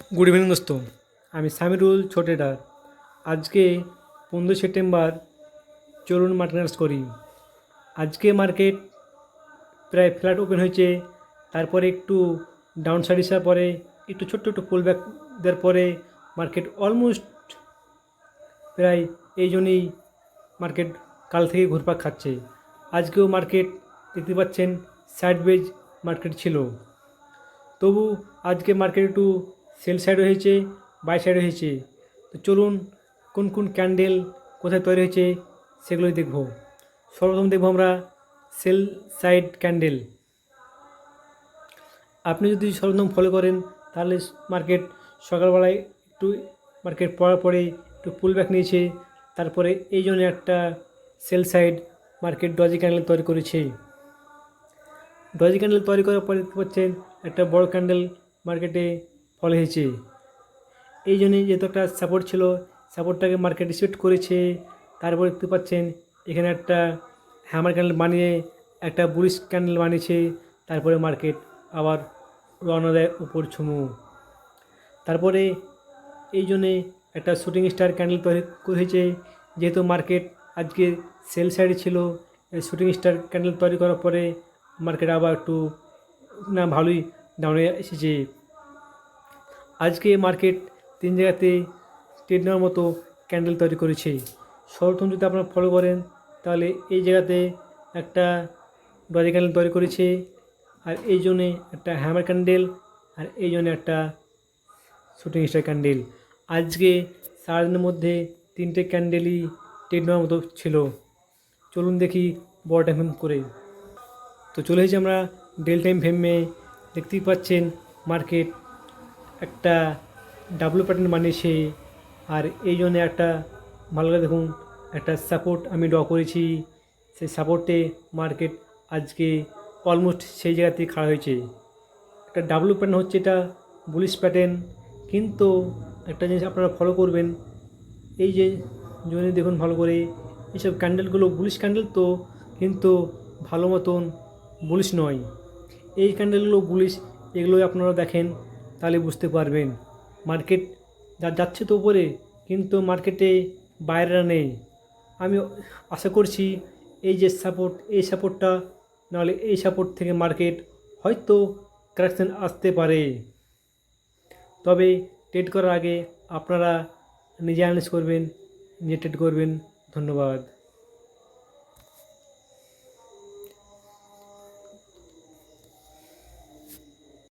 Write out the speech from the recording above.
Good evening দোস্ত, আমি সামিরুল ছোটেডার। আজকে 15 সেপ্টেম্বর, চলুন মার্কেট করি। আজকে মার্কেট প্রায় ফ্ল্যাট ওপেন হয়েছে, তারপরে একটু ডাউন সাইড আসার পরে একটু ছোট্ট একটু পুল ব্যাক দেওয়ার পরে মার্কেট অলমোস্ট প্রায় এই জন্যই মার্কেট কাল থেকে ঘুরপাক খাচ্ছে। আজকেও মার্কেট দেখতে পাচ্ছেন সাইডওয়েজ মার্কেট ছিল, তবু আজকে মার্কেট একটু সেল সাইড হয়েছে, বাই সাইড হয়েছে। তো চলুন কোন কোন ক্যান্ডেল কোথায় তৈরি হয়েছে সেগুলোই দেখব। সর্বপ্রথম দেখব আমরা সেল সাইড ক্যান্ডেল। আপনি যদি সর্বপ্রথম ফলো করেন তাহলে মার্কেট সকালবেলায় একটু মার্কেট পড়ার পরে একটু পুল ব্যাক নিয়েছে, তারপরে এই জন্য একটা sell side market doji candle তৈরি করেছে। ডজি ক্যান্ডেল তৈরি করার পরে দেখতে পাচ্ছেন একটা বড় ক্যান্ডেল মার্কেটে ফল হয়েছে। এই জন্যই যেহেতু একটা সাপোর্ট ছিল, সাপোর্টটাকে মার্কেট রিসপেক্ট করেছে। তারপর দেখতে পাচ্ছেন এখানে একটা হ্যামার ক্যান্ডেল বানিয়ে একটা বুলিশ ক্যান্ডেল বানিয়েছে, তারপরে মার্কেট আবার রওনা দেয় উপর ছুমু। তারপরে এই জন্যে একটা শুটিং স্টার ক্যান্ডেল তৈরি করেছে, যেহেতু মার্কেট আজকে সেল সাইডে ছিল। এই শুটিং স্টার ক্যান্ডেল তৈরি করার পরে মার্কেট আবার একটু না ভালোই ডাউনে এসেছে। আজকে মার্কেট 3 জায়গাতে ট্রেড নেওয়ার মতো ক্যান্ডেল তৈরি করেছে। সর্বপ্রথম যদি আপনারা ফলো করেন তাহলে এই জায়গাতে একটা ডজি ক্যান্ডেল তৈরি করেছে, আর এই জন্যে একটা হ্যামার ক্যান্ডেল, আর এই জন্যে একটা শুটিং স্টার ক্যান্ডেল। আজকে সারাদিনের মধ্যে 3টে ক্যান্ডেলই ট্রেড নেওয়ার মতো ছিল। চলুন দেখি বড় টাইম ফ্রেম করে। তো চলে এসেছি আমরা ডেল টাইম ফ্রেমে। দেখতেই পাচ্ছেন মার্কেট একটা ডাব্লু প্যাটার্ন বানিয়েছে, আর এই জন্যে একটা ভালো করে দেখুন একটা সাপোর্ট আমি ড্র করেছি। সেই সাপোর্টে মার্কেট আজকে অলমোস্ট সেই জায়গাতেই খাড়া হয়েছে। একটা ডাব্লু প্যাটার্ন হচ্ছে, এটা বুলিশ প্যাটার্ন, কিন্তু একটা জিনিস আপনারা ফলো করবেন, এই যে জন্য দেখুন ভালো করে এইসব ক্যান্ডেলগুলো বুলিশ ক্যান্ডেল তো, কিন্তু ভালো মতন বুলিশ নয়। এই ক্যান্ডেলগুলো বুলিশ, এগুলো আপনারা দেখেন তাহলে বুঝতে পারবেন। মার্কেট যাচ্ছে তো উপরে, কিন্তু মার্কেটে বাইরেরা নেই। আমি আশা করছি এই যে সাপোর্ট, এই সাপোর্টটা নাহলে এই সাপোর্ট থেকে মার্কেট হয়তো কারেকশন আসতে পারে। তবে ট্রেড করার আগে আপনারা নিজে অ্যানালাইজ করবেন, নিজে ট্রেড করবেন। ধন্যবাদ।